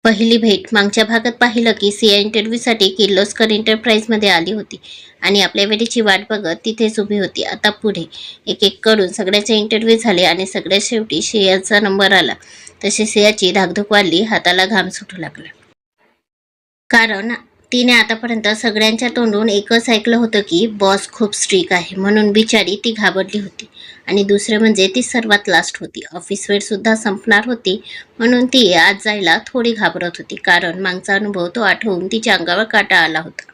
पहिली भेट मागच्या भागात पाहिलं की सिया इंटरव्ह्यूसाठी किर्लोस्कर एंटरप्राइजमध्ये आली होती आणि आपल्या वेळेची वाट बघत तिथेच उभी होती. आता पुढे एक एक करून सगळ्याचे इंटरव्ह्यू झाले आणि सगळ्यात शेवटी सियाचा नंबर आला. तशी सियाची धाकधूक वाढली, हाताला घाम सुटू लागला. कारण तिने आतापर्यंत सगळ्यांच्या तोंडून एकच ऐकलं होतं की बॉस खूप स्ट्रिक्ट आहे, म्हणून बिचारी ती घाबरली होती. आणि दुसरे म्हणजे ती सर्वात लास्ट होती. ऑफिस वेळ सुद्धा संपणार होती, म्हणून ती आज जायला थोडी घाबरत होती. कारण मागचा अनुभव तो आठवून तिच्या अंगावर काटा आला होता.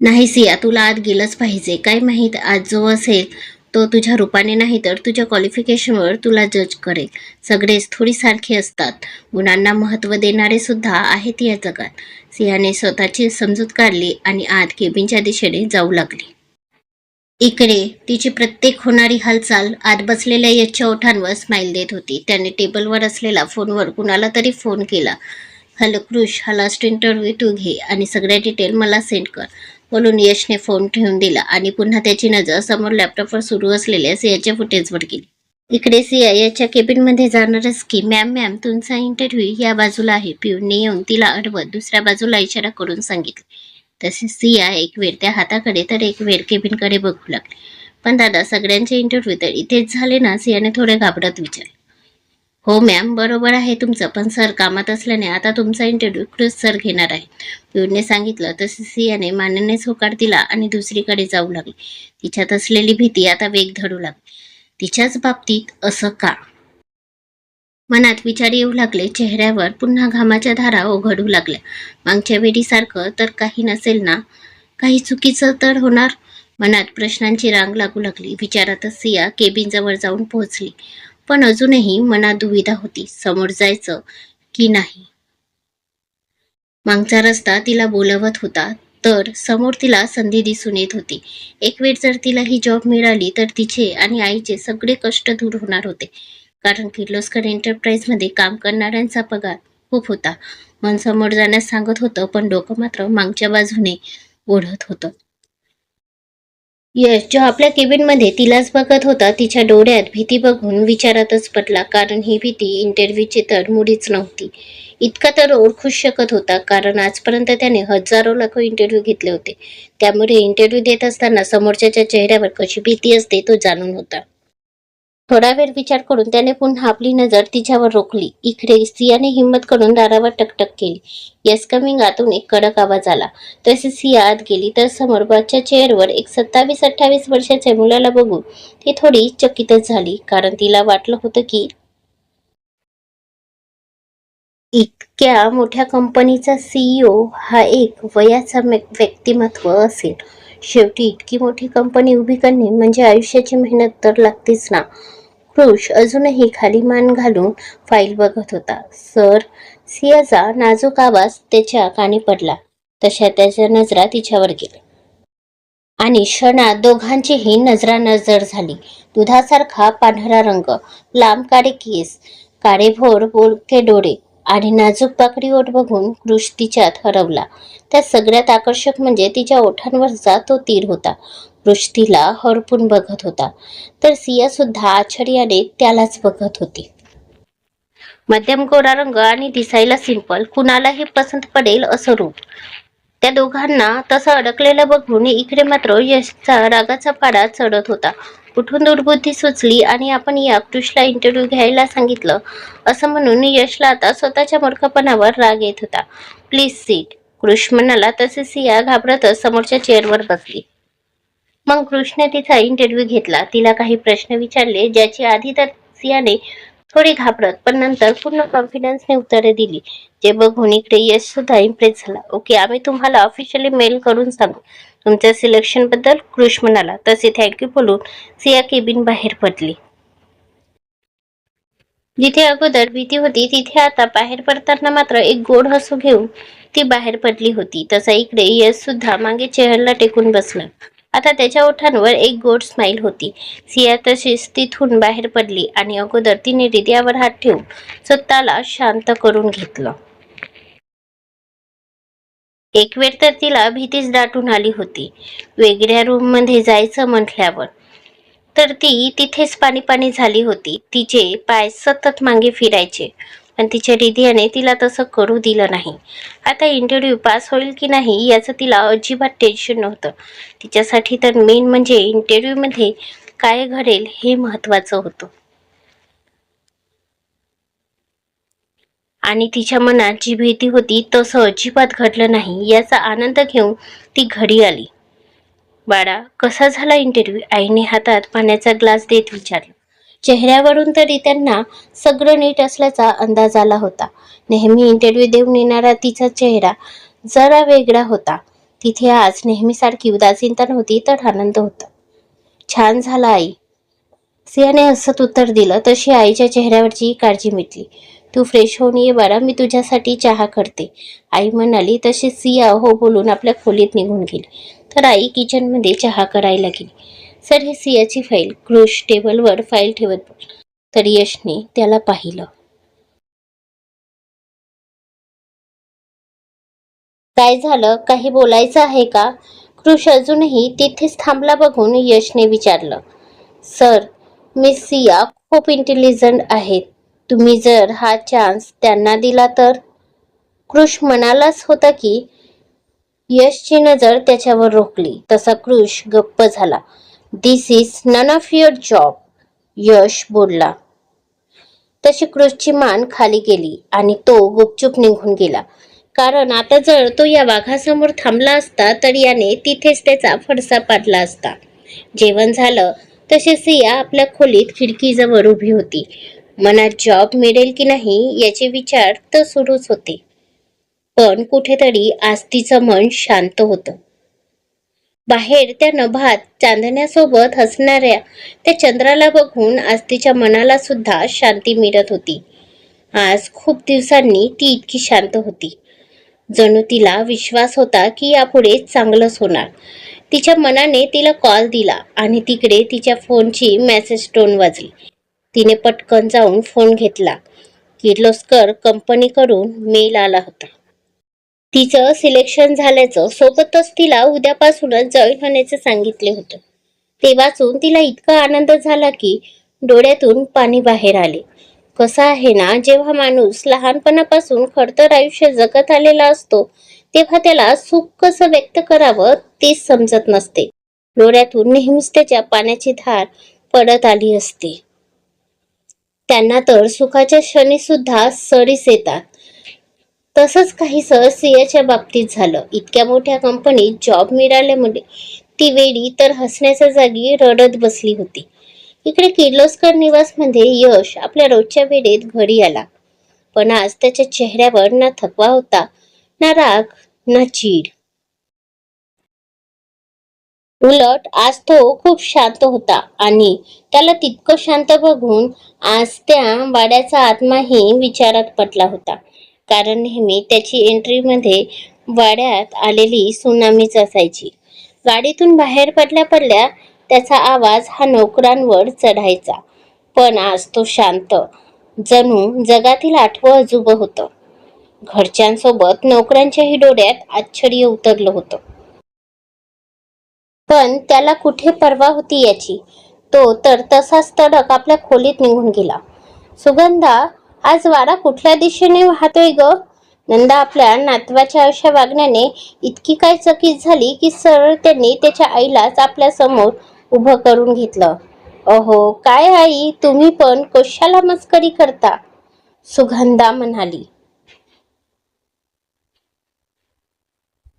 नाही सिया, तुला आत गेलंच पाहिजे. काय माहीत आज जो असेल तो तुझ्या रूपाने नाही तर तुझ्या क्वालिफिकेशनवर तुला जज करेल. सगळेच थोडी सारखे असतात. गुणांना महत्त्व देणारे सुद्धा आहेत या जगात. सियाने स्वतःची समजूत काढली आणि आत केबिनच्या दिशेने जाऊ लागली. इकडे तिची प्रत्येक होणारी हालचाल आत बसलेल्या यशच्या ओठांवर स्माईल देत होती. त्याने टेबलवर असलेला फोनवर कुणाला तरी फोन केला. हॅलो कृष, हा लास्ट इंटरव्ह्यू तू घे आणि सगळ्या डिटेल मला सेंड कर, बोलून यशने फोन ठेवून दिला आणि पुन्हा त्याची नजर समोर लॅपटॉपवर सुरू असलेल्या सियाच्या फुटेजवर गेली. इकडे सिया याच्या केबिनमध्ये जाणारच की मॅम मॅम तुमचा इंटरव्ह्यू या बाजूला आहे. पिऊनने येऊन तिला अडवत दुसऱ्या बाजूला इशारा करून सांगितले. तसे सिया एक वेळ त्या हाताकडे तर एक वेळ केबिनकडे बघू लागली. पण दादा, सगळ्यांचे इंटरव्ह्यू तर इथेच झाले ना? सियाने थोडे घाबरत विचारले. हो मॅम, बरोबर आहे तुमचं, पण सर कामात असल्याने आता तुमचा इंटरव्ह्यू कृष सर घेणार आहे, पिऊनने सांगितलं. तसे सियाने मान्यने होकार दिला आणि दुसरीकडे जाऊ लागली. तिच्यात असलेली भीती आता वेग धरू लागली. तिच्याच बाबतीत असं का? मनात विचार येऊ लागले. चेहऱ्यावर पुन्हा घामाच्या धारा ओघडू लागल्या. मागच्या वेळीसारखं तर काही नसेल ना? काही चुकीचं तर होणार? मनात प्रश्नांची रांग लागू लागली. विचारातच सिया केबिनजवळ जाऊन पोहोचली. पण अजूनही मनात दुविधा होती, समोर जायचं की नाही. मागचा रस्ता तिला बोलवत होता, तर समोर तिला संधी दिसून येत होती. एक वेळ जर तिला ही जॉब मिळाली तर तिचे आणि आईचे सगळे कष्ट दूर होणार होते. कारण किर्लोस्कर एंटरप्राइजमध्ये काम करणाऱ्यांचा पगार खूप होता. मन समोर जाण्यास सांगत होतं, पण डोकं मात्र मागच्या बाजूने ओढत होतं. यश जो आपल्या केबिनमध्ये तिलाच बघत होता, तिच्या डोळ्यात भीती बघून विचारातच पडला. कारण ही भीती इंटरव्ह्यूची तर मुळीच नव्हती. इतका तर ओळखूच शकत होता, कारण आजपर्यंत त्याने हजारो लाखो इंटरव्ह्यू घेतले होते. त्यामुळे इंटरव्ह्यू देत असताना समोरच्याच्या चेहऱ्यावर कशी भीती असते तो जाणून होता. थोडा वेळ विचार करून त्याने पुन्हा आपली नजर तिच्यावर रोखली. इकडे सियाने हिंमत करून दारावर टकटक केली. येस कमिंग, आतून एक कडक आवाज आला. तशी सिया आत गेली तर समोर बसच्या चेअरवर एक 27-28 वर्षाच्या मुलाला बघून ती थोडी चकितच झाली. कारण तिला वाटलं होतं की इतक्या मोठ्या कंपनीचा सीईओ हा एक वयाचा व्यक्तिमत्व असेल. शेवटी इतकी मोठी कंपनी उभी करणे म्हणजे आयुष्याची मेहनत तर लागतेच ना. कृष अजूनही खाली मान घालून फाईल बघत होता. सर, सियाचा नाजूक आवाज त्याच्या कानी पडला. तशा त्याच्या नजरा तिच्यावर गेल्या आणि क्षणात दोघांचीही नजरानजर झाली. दुधासारखा पांढरा रंग, लांब काळे केस, काळेभोर बोलके डोळे आणि नाजूक पाकळी ओठ बघून कृष तिच्यात हरवला. त्यात सगळ्यात आकर्षक म्हणजे तिच्या ओठांवरचा तो तीर होता. कृष तिला हरपून बघत होता, तर सिया सुद्धा आश्चर्याने त्यालाच बघत होती. मध्यम गोरा रंग आणि दिसायला सिंपल, कुणालाही पसंत पडेल असं रूप. त्या दोघांना तसं अडकलेलं बघून इकडे मात्र यशचा रागाचा पारा चढत होता. कुठून दुर्बुद्धी सुचली आणि आपण या कृषला इंटरव्ह्यू घ्यायला सांगितलं असं म्हणून यशला आता स्वतःच्या मूर्खपणावर राग येत होता. प्लीज सीट, कृष म्हणाला. तसे सिया घाबरतच समोरच्या चेअरवर बसली. मग कृषने तिचा इंटरव्ह्यू घेतला. तिला काही प्रश्न विचारले, ज्याची आधी तर सियाने थोडी घाबरत पण नंतर पूर्ण कॉन्फिडन्सने उत्तरे दिली. जे बघून इकडे यश सुद्धा इम्प्रेस झाला. ओके, आम्ही तुम्हाला ऑफिशियली मेल करून सांगू तुमच्या सिलेक्शन बद्दल, कृष म्हणाला. तसे थँक्यू बोलून सिया केबिन बाहेर पडली. जिथे अगोदर भीती होती तिथे आता बाहेर पडताना मात्र एक गोड हसू घेऊन ती बाहेर पडली होती. तसा इकडे यश सुद्धा मागे चेहऱ्याला टेकून बसला. आता त्याच्या ओठांवर एक गोड स्माईल होती. सिया तशीच तिथून बाहेर पडली आणि अगोदर तिने हृदयावर हात ठेवून स्वतःला शांत करून घेतलं. एक वेळ तर तिला भीतीच दाटून आली होती. वेगळ्या रूममध्ये जायचं म्हटल्यावर तर ती तिथेच पाणी पाणी झाली होती. तिचे पाय सतत मागे फिरायचे. पण तिच्या हृदयाने तिला तसं करू दिलं नाही. आता इंटरव्ह्यू पास होईल की नाही याचं तिला अजिबात टेन्शन नव्हतं. तिच्यासाठी तर मेन म्हणजे इंटरव्ह्यूमध्ये काय घडेल हे महत्त्वाचं होतं. आणि तिच्या मनात जी भीती होती तसं अजिबात घडलं नाही याचा आनंद घेऊन ती घरी आली. बाळा, कसा झाला इंटरव्ह्यू? आईने हातात पाण्याचा ग्लास देत विचारलं. चेहऱ्यावरून तरी त्यांना सगळं नीट असल्याचा अंदाज आला होता. नेहमी इंटरव्ह्यू देऊन येणारा तिचा चेहरा जरा वेगळा होता. तिथे आज नेहमीसारखी उदासीनता नव्हती तर आनंद होता. छान झाला आई, सियाने हसत उत्तर दिलं. तशी आईच्या चेहऱ्यावरची काळजी मिटली. तू फ्रेश होऊन ये बाळा, मी तुझ्यासाठी चहा करते, आई म्हणाली. तशी सिया हो बोलून आपल्या खोलीत निघून गेली. तर आई किचनमध्ये चहा करायला गेली. सर, ही सियाची फाईल. कृष टेबलवर फाईल ठेवत तर यशने त्याला पाहिलं. काय झालं? काही बोलायचं आहे का? कृष अजूनही तिथेच थांबला बघून यशने विचारलं. सर, मिस सिया खूप इंटेलिजंट आहेत. तुम्ही जर हा चान्स त्यांना दिला तर? कृष म्हणालाच होता की यशची नजर त्याच्यावर रोखली तसा कृष गप्प झाला. This is none of your job, Yash बोलला. तशी कृषची मान खाली गेली आणि तो गुपचूप निघून गेला. कारण आता जर तो या वाघासमोर थांबला असता तर याने तिथेच त्याचा फडसा पाडला असता. जेवण झालं तशी सिया आपल्या खोलीत खिडकीजवळ उभी होती. मनात जॉब मिळेल की नाही याचे विचार तर सुरूच होते. पण कुठेतरी आज तिचं मन शांत होतं. बाहेर त्या नभात चांदण्यासोबत हसणाऱ्या त्या चंद्राला बघून आज तिच्या मनाला सुद्धा शांती मिळत होती. आज खूप दिवसांनी ती इतकी शांत होती. जणू तिला विश्वास होता की यापुढे चांगलंच होणार. तिच्या मनाने तिला कॉल दिला आणि तिकडे तिच्या फोनची मेसेज टोन वाजली. तिने पटकन जाऊन फोन घेतला. किर्लोस्कर कंपनीकडून मेल आला होता. तिचं सिलेक्शन झाल्याचं, सोबतच तिला उद्यापासूनच जॉईन होण्याचे सांगितले होते. ते वाचून तिला इतका आनंद झाला की डोळ्यातून पाणी बाहेर आले. कसं आहे ना, जेव्हा माणूस लहानपणापासून खडतर आयुष्य जगत आलेला असतो तेव्हा त्याला सुख कसं व्यक्त करावं तेच समजत नसते. डोळ्यातून नेहमीच त्याच्या पाण्याची धार पडत आली असते. त्यांना तर सुखाच्या क्षणी सुद्धा सरीस येतात. तसंच काहीसं सियाच्या बाबतीत झालं. इतक्या मोठ्या कंपनीत जॉब मिळाल्यामुळे ती वेळी तर हसण्याच्या जागी रडत बसली होती. इकडे किर्लोस्कर निवासमध्ये यश आपल्या रोजच्या वेळेत घरी आला. पण आज त्याच्या चेहऱ्यावर ना थकवा होता, ना राग, ना चीड. उलट आज तो खूप शांत होता आणि त्याला तितकं शांत बघून आज त्या वाड्याचा आत्माही विचारात पडला होता. कारण नेहमी त्याची एंट्रीमध्ये वाड्यात आलेली सुनामीच असायची. गाडीतून बाहेर पडल्या पडल्या त्याचा आवाज हा नोकरांवर चढायचा. पण आज तो शांत, जणू जगातील आठवं अजूबं होतं. घरच्यांसोबत नोकरांच्याही डोळ्यात आश्चर्य उतरलं होतं. पण त्याला कुठे पर्वा होती याची. तो तर तसाच तडक आपल्या खोलीत निघून गेला. सुगंधा, आज वारा कुठल्या दिशेने वाहतोय ग? नंदा आपल्या नातवाच्या अशा वागण्याने इतकी काय चकित झाली की सरळ त्यांनी त्याच्या आईलाच आपल्या समोर उभं करून घेतलं. अहो काय आई, तुम्ही पण कशाला मस्करी करता? सुगंधा म्हणाली.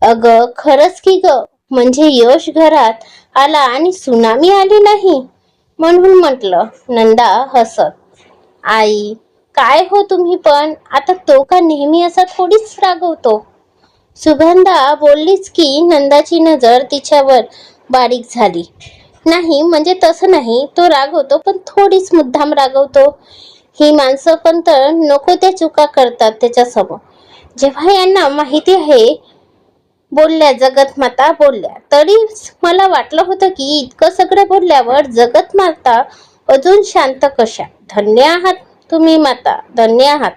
अगं खरंच की ग, म्हणजे यश घरात आला आणि सुनामी आली नाही म्हणून म्हटलं, नंदा हसत. आई, काय हो तुम्ही पण, आता तो का नेहमी असा थोडीच रागवतो? सुगंधा बोललीच की नंदाची नजर तिच्यावर बारीक झाली. नाही म्हणजे तसं नाही, तो रागवतो पण थोडीच मुद्दाम रागवतो. ही माणसं पण तर नको त्या चुका करतात त्याच्यासमोर. जेव्हा यांना माहिती आहे, बोलल्या जगत माता बोलल्या, तरी मला वाटलं होतं की इतकं सगळं बोलल्यावर जगत माता अजून शांत कशा. धन्य आहात तुम्ही माता, धन्य आहात,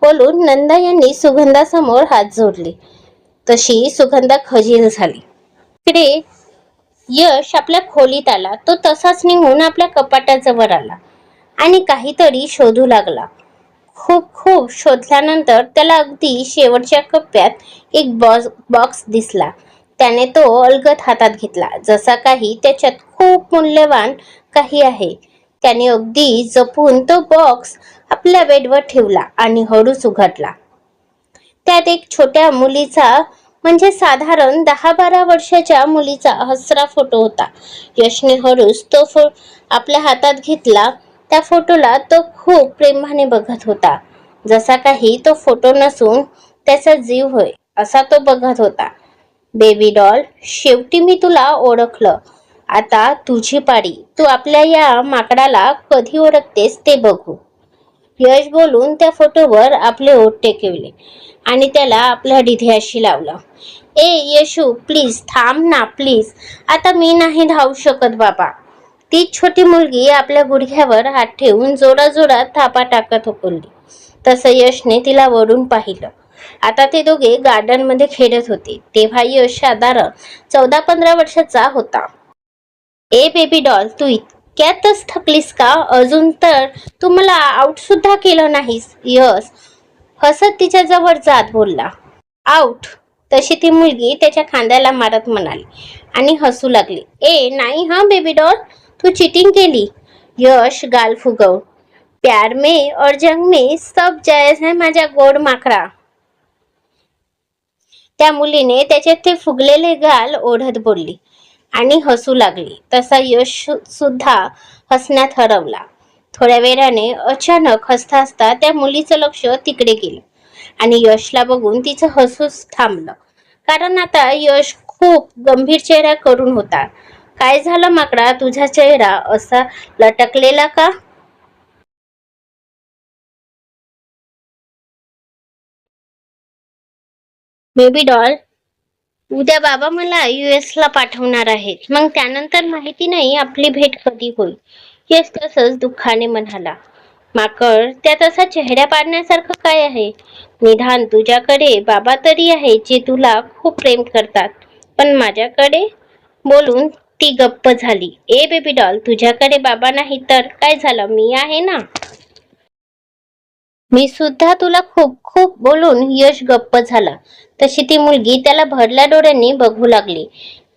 बोलून नंदा यांनी सुगंधासमोर हात जोडले. तशी सुगंधा खजील झाली. इकडे यश आपल्या खोलीत आला. तो तसाच निघून आपल्या कपाटाजवळ आला आणि काहीतरी शोधू लागला. खूप खूप शोधल्यानंतर त्याला अगदी शेवटच्या कप्प्यात एक बॉक्स दिसला. त्याने तो अलगद हातात घेतला, जसा काही त्याच्यात खूप मूल्यवान काही आहे. त्याने अगदी जपून तो बॉक्स आपल्या बेडवर ठेवला आणि हळूच उघडला. त्यात एक छोट्या मुलीचा, म्हणजे साधारण 10-12 वर्षाच्या मुलीचा हसरा फोटो होता. यशने हळूच तो आपल्या हातात घेतला. त्या फोटोला तो खूप प्रेमाने बघत होता, जसा काही तो फोटो नसून त्याचा जीव होय असा तो बघत होता. बेबी डॉल, शेवटी मी तुला ओळखलं. आता तुझी पाळी. तू आपल्या या माकडाला कधी ओळखतेस ते बघू. यश बोलून त्या फोटोवर आपले ओठ टेकवले आणि त्याला आपल्या हृदयाशी लावलं. ए यशू, प्लीज थांब ना, प्लीज. आता मी नाही धावू शकत बाबा. ती छोटी मुलगी आपल्या गुडघ्यावर हात ठेवून जोराजोरात थापा टाकत बोलली. तसं यशने तिला वळून पाहिलं. आता ते दोघे गार्डन मध्ये खेळत होते. तेव्हा यश साधारण 14-15 वर्षाचा होता. ए बेबी डॉल, तू इतक्यातच थकलीस का? अजून तर तू मला आउट सुद्धा केलं नाहीस. यश हसत तिच्या जवळ जात बोलला. आउट? तशी ती मुलगी त्याच्या खांद्याला मारत म्हणाली आणि हसू लागली. ए नाही हा बेबी डॉल, तू चिटिंग केली. यश गाल फुगव. प्यार में और जंग में सब जायज है माझ्या गोड माकरा. त्या मुलीने त्याचे ते फुगलेले गाल ओढत बोलली आणि हसू लागली. तसा यश सुद्धा हसण्यात हरवला. थोड्या वेळाने अचानक हसता हसता त्या मुलीचं लक्ष तिकडे गेलं आणि यशला बघून तिचं हसूच थांबलं. कारण आता यश खूप गंभीर चेहरा करून होता. काय झालं माकडा, तुझा चेहरा असा लटकलेला का? बेबी डॉल, उद्या बाबा मला US ला पाठवणार आहेत. मग त्यानंतर माहिती नाही आपली भेट कधी होईल. यश तसंच दुःखाने म्हणाला. माकड, त्यात असा चेहऱ्या पाडण्यासारखं काय आहे? निदान तुझ्याकडे बाबा तरी आहे जे तुला खूप प्रेम करतात. पण माझ्याकडे? बोलून ती गप्प झाली. ए बेबी डॉल, तुझ्याकडे बाबा नाही तर काय झालं, मी आहे ना. मी सुद्धा तुला खूप खूप. बोलून यश गप्प झाला. तशी ती मुलगी त्याला भरल्या डोळ्यांनी बघू लागली.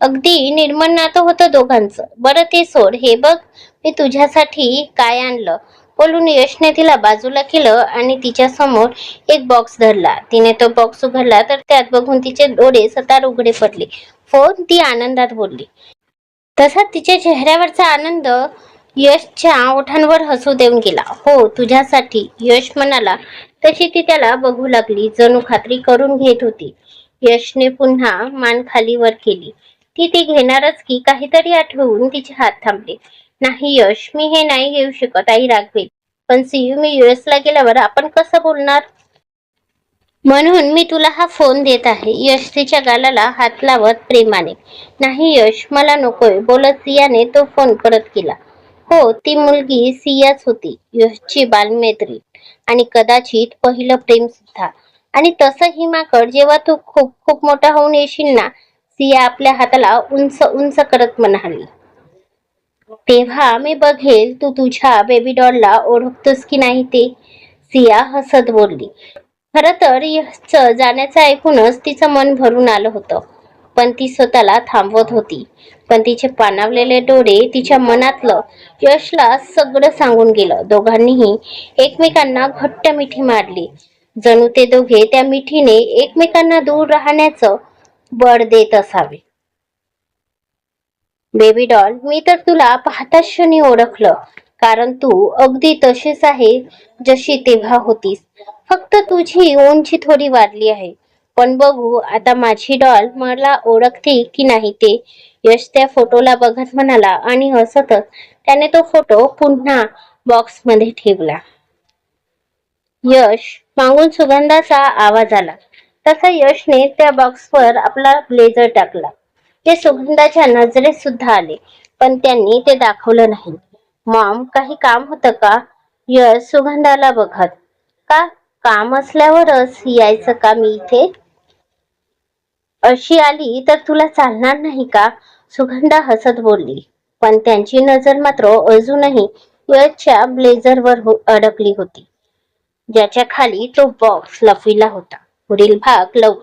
अगदी निर्मळ नातं होतं दोघांचं. बरं ते सोड, हे बघ मी तुझ्यासाठी काय आणलं. बोलून यशने तिला बाजूला केलं आणि तिच्या समोर एक बॉक्स धरला. तिने तो बॉक्स उघडला तर त्यात बघून तिचे डोळे सतार उघडे पडले. फोन, ती आनंदात बोलली. तसा तिच्या चेहऱ्यावरचा आनंद यशच्या ओठांवर हसू देऊन गेला. हो, तुझ्यासाठी, यश म्हणाला. तशी ती त्याला बघू लागली, जणू खात्री करून घेत होती. यशने पुन्हा मान खाली वर केली. ती ती घेणारच की काहीतरी आठवून तिचे हात थांबले. नाही यश, मी हे नाही घेऊ शकत, आई रागवेल. पण सीयू, मी US ला गेल्यावर आपण कसं बोलणार? म्हणून मी तुला हा फोन देत आहे. यश तिच्या गालाला हात लावत प्रेमाने. नाही यश, मला नकोय, बोलत सियाने तो फोन परत केला. हो, ती मुलगी सियाच होती, यशची बालमैत्रीण आणि कदाचित पहिलं प्रेम सुद्धा. आणि तसंही माकड, जेव्हा तू खूप खूप मोठा होऊन येशील ना, सिया आपल्या हाताला उंच उंच करत म्हणाली, तेव्हा मी बघेल तू तुझ्या बेबी डॉलला ओळखतोस की नाही ते. सिया हसत बोलली. खरं तर यशचं जाण्याचं ऐकूनच तिचं मन भरून आलं होतं. पण ती स्वतःला थांबवत होती. पण तिचे पाणावलेले डोळे तिच्या मनातलं यशला सगळं सांगून गेलं. दोघांनीही एकमेकांना घट्ट मिठी मारली, जणू ते दोघे त्या मिठीने एकमेकांना दूर राहण्याचं बळ देत असावे. बेबी डॉल, मी तर तुला पाहताच क्षणी ओळखलं. कारण तू अगदी तशीच आहे जशी तेव्हा होतीस. फक्त तुझी उंची थोडी वाढली आहे. पण बघू आता माझी डॉल मला ओळखते की नाही ते. यश त्या फोटोला बघत म्हणाला आणि हसतच त्याने तो फोटो पुन्हा बॉक्स मध्ये ठेवला. यश, मागून सुगंधाचा आवाज आला. तसा यशने त्या बॉक्सवर आपला ब्लेझर टाकला. ते सुगंधाच्या नजरेत सुद्धा आले, पण त्यांनी ते दाखवलं नाही. मॉम, काही काम होतं का? यश सुगंधाला बघत. का? काम असल्यावरच यायचं का मी इथे? अशी आली तर तुला चालणार नाही का? सुगंधा हसत बोलली. पण त्यांची नजर मात्र अजूनही यशच्या ब्लेझरवर अडकली होती. ज्याच्या खाली तो बॉक्स लपविला होता. पुढील भाग लवकर